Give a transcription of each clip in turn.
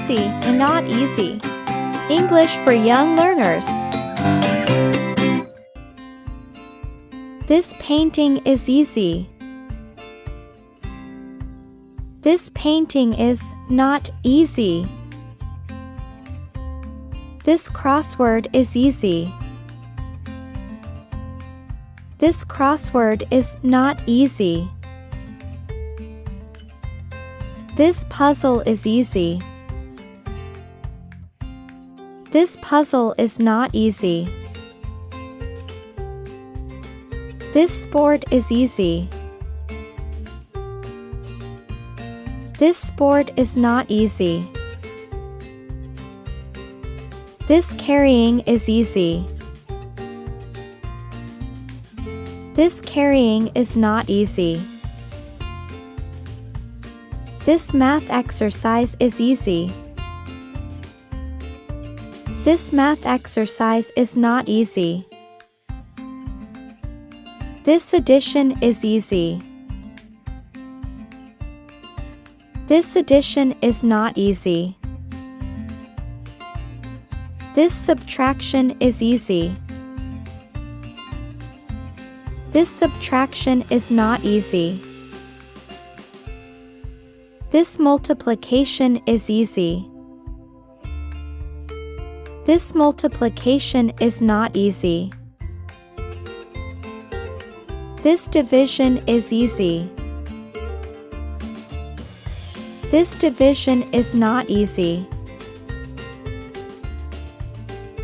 easy and not easy. English for young learners. This painting is easy. This painting is not easy. This crossword is easy. This crossword is not easy. This puzzle is easy. This puzzle is not easy. This sport is easy. This sport is not easy. This carrying is easy. This carrying is not easy. This math exercise is easy. This math exercise is not easy. This addition is easy. This addition is not easy. This subtraction is easy. This subtraction is not easy. This multiplication is easy. This multiplication is not easy. This division is easy. This division is not easy.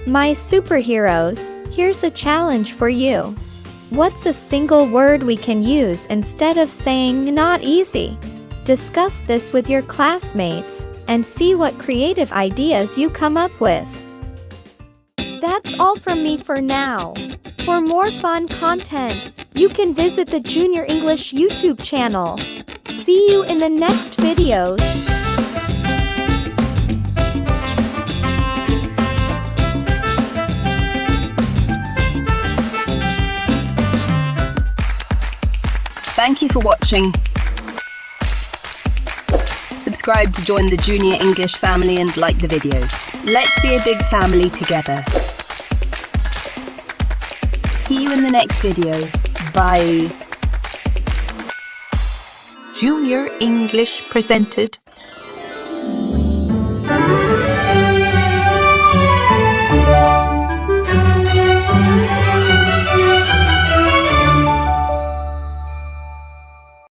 My superheroes, here's a challenge for you. What's a single word we can use instead of saying not easy? Discuss this with your classmates and see what creative ideas you come up with. That's all from me for now. For more fun content, you can visit the Junior English YouTube channel. See you in the next videos. Thank you for watching. Subscribe to join the Junior English family and like the videos. Let's be a big family together. See you in the next video. Bye. Junior English presented